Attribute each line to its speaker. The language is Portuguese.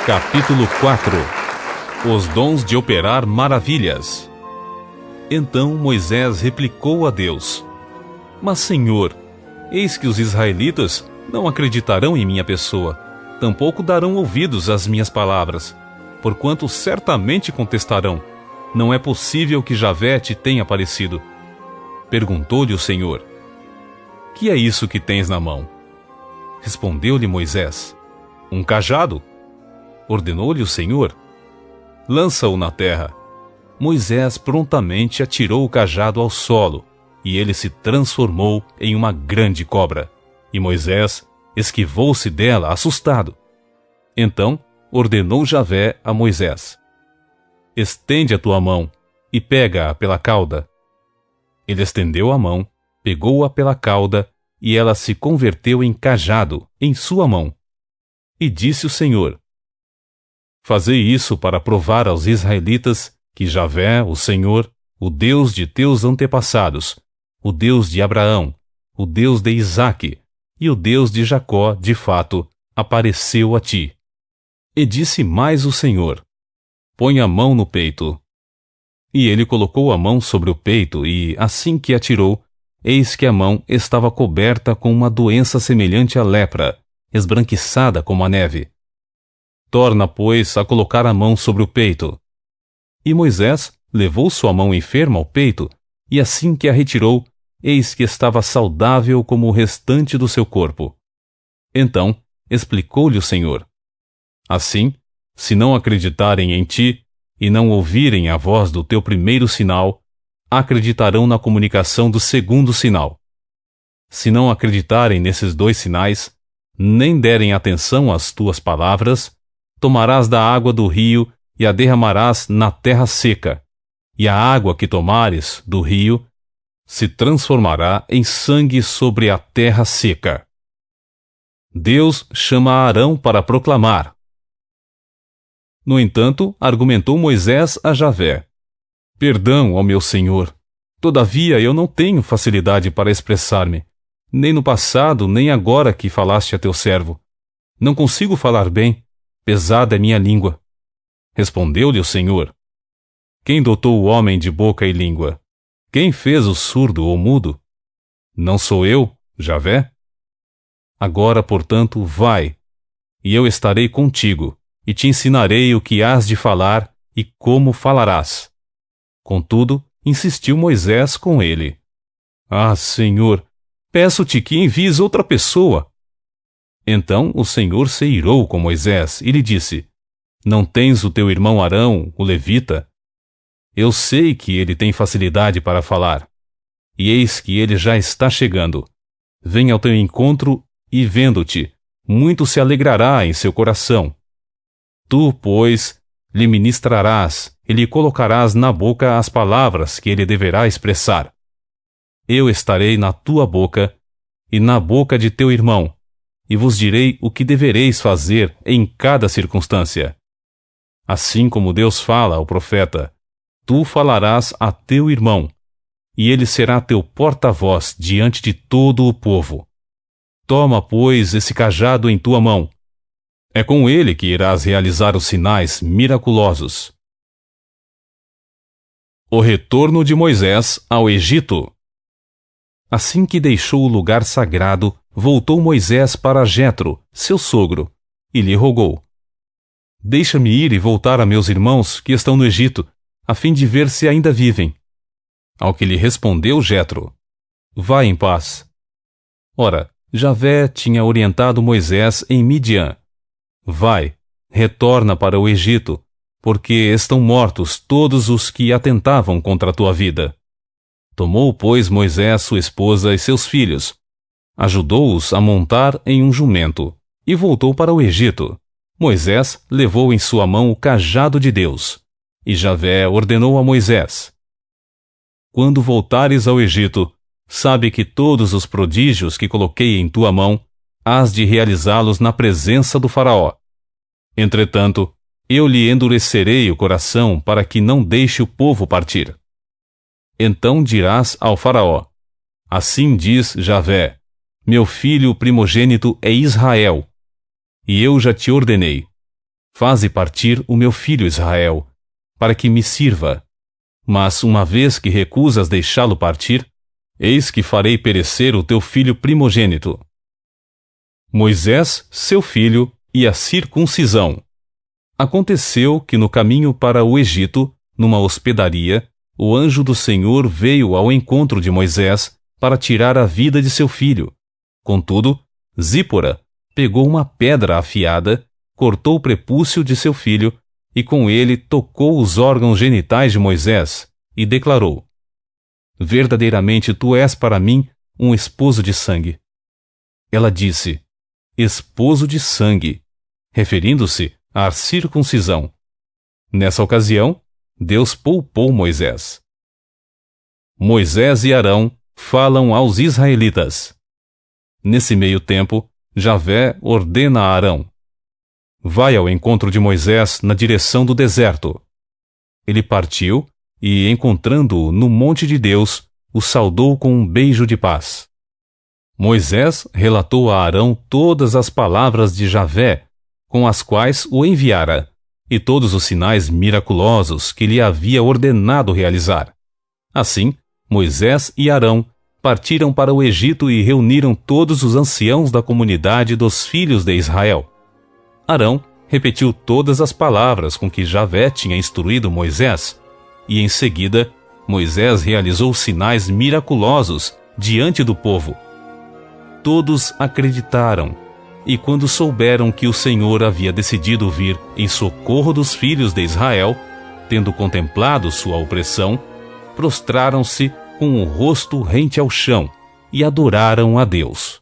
Speaker 1: Capítulo 4. Os dons de operar maravilhas. Então Moisés replicou a Deus: Mas, Senhor, eis que os israelitas não acreditarão em minha pessoa, tampouco darão ouvidos às minhas palavras, porquanto certamente contestarão: Não é possível que Javé te tenha aparecido. Perguntou-lhe o Senhor: Que é isso que tens na mão? Respondeu-lhe Moisés: Um cajado. Ordenou-lhe o Senhor: Lança-o na terra. Moisés prontamente atirou o cajado ao solo, e ele se transformou em uma grande cobra. E Moisés esquivou-se dela, assustado. Então ordenou Javé a Moisés: Estende a tua mão e pega-a pela cauda. Ele estendeu a mão, pegou-a pela cauda, e ela se converteu em cajado em sua mão. E disse o Senhor: Fazei isso para provar aos israelitas que Javé, o Senhor, o Deus de teus antepassados, o Deus de Abraão, o Deus de Isaque e o Deus de Jacó, de fato, apareceu a ti. E disse mais o Senhor: Põe a mão no peito. E ele colocou a mão sobre o peito, e, assim que atirou, eis que a mão estava coberta com uma doença semelhante à lepra, esbranquiçada como a neve. Torna, pois, a colocar a mão sobre o peito. E Moisés levou sua mão enferma ao peito, e assim que a retirou, eis que estava saudável como o restante do seu corpo. Então explicou-lhe o Senhor: Assim, se não acreditarem em ti, e não ouvirem a voz do teu primeiro sinal, acreditarão na comunicação do segundo sinal. Se não acreditarem nesses dois sinais, nem derem atenção às tuas palavras, tomarás da água do rio e a derramarás na terra seca, e a água que tomares do rio se transformará em sangue sobre a terra seca. Deus chama Arão para proclamar. No entanto, argumentou Moisés a Javé: Perdão, ó meu senhor, todavia eu não tenho facilidade para expressar-me, nem no passado, nem agora que falaste a teu servo. Não consigo falar bem, pesada é minha língua. Respondeu-lhe o Senhor: Quem dotou o homem de boca e língua? Quem fez o surdo ou mudo? Não sou eu, Javé? Agora, portanto, vai, e eu estarei contigo, e te ensinarei o que hás de falar e como falarás. Contudo, insistiu Moisés com ele: Ah, Senhor, peço-te que envies outra pessoa. Então o Senhor se irou com Moisés e lhe disse: Não tens o teu irmão Arão, o levita? Eu sei que ele tem facilidade para falar. E eis que ele já está chegando. Vem ao teu encontro e, vendo-te, muito se alegrará em seu coração. Tu, pois, lhe ministrarás e lhe colocarás na boca as palavras que ele deverá expressar. Eu estarei na tua boca e na boca de teu irmão, e vos direi o que devereis fazer em cada circunstância. Assim como Deus fala ao profeta, tu falarás a teu irmão, e ele será teu porta-voz diante de todo o povo. Toma, pois, esse cajado em tua mão. É com ele que irás realizar os sinais miraculosos. O retorno de Moisés ao Egito. Assim que deixou o lugar sagrado, voltou Moisés para Jetro, seu sogro, e lhe rogou: Deixa-me ir e voltar a meus irmãos que estão no Egito, a fim de ver se ainda vivem. Ao que lhe respondeu Jetro: Vai em paz. Ora, Javé tinha orientado Moisés em Midian: Vai, retorna para o Egito, porque estão mortos todos os que atentavam contra a tua vida. Tomou, pois, Moisés sua esposa e seus filhos, ajudou-os a montar em um jumento, e voltou para o Egito. Moisés levou em sua mão o cajado de Deus, e Javé ordenou a Moisés: Quando voltares ao Egito, sabe que todos os prodígios que coloquei em tua mão, hás de realizá-los na presença do faraó. Entretanto, eu lhe endurecerei o coração para que não deixe o povo partir. Então dirás ao faraó: Assim diz Javé, meu filho primogênito é Israel, e eu já te ordenei: faze partir o meu filho Israel, para que me sirva. Mas uma vez que recusas deixá-lo partir, eis que farei perecer o teu filho primogênito. Moisés, seu filho, e a circuncisão. Aconteceu que no caminho para o Egito, numa hospedaria, o anjo do Senhor veio ao encontro de Moisés para tirar a vida de seu filho. Contudo, Zípora pegou uma pedra afiada, cortou o prepúcio de seu filho e com ele tocou os órgãos genitais de Moisés e declarou: verdadeiramente tu és para mim um esposo de sangue. Ela disse: esposo de sangue, referindo-se à circuncisão. Nessa ocasião, Deus poupou Moisés. Moisés e Arão falam aos israelitas. Nesse meio tempo, Javé ordena a Arão: vai ao encontro de Moisés na direção do deserto. Ele partiu e, encontrando-o no monte de Deus, o saudou com um beijo de paz. Moisés relatou a Arão todas as palavras de Javé, com as quais o enviara, e todos os sinais miraculosos que lhe havia ordenado realizar. Assim, Moisés e Arão partiram para o Egito e reuniram todos os anciãos da comunidade dos filhos de Israel. Arão repetiu todas as palavras com que Javé tinha instruído Moisés, e em seguida, Moisés realizou sinais miraculosos diante do povo. Todos acreditaram, e quando souberam que o Senhor havia decidido vir em socorro dos filhos de Israel, tendo contemplado sua opressão, prostraram-se com o rosto rente ao chão e adoraram a Deus.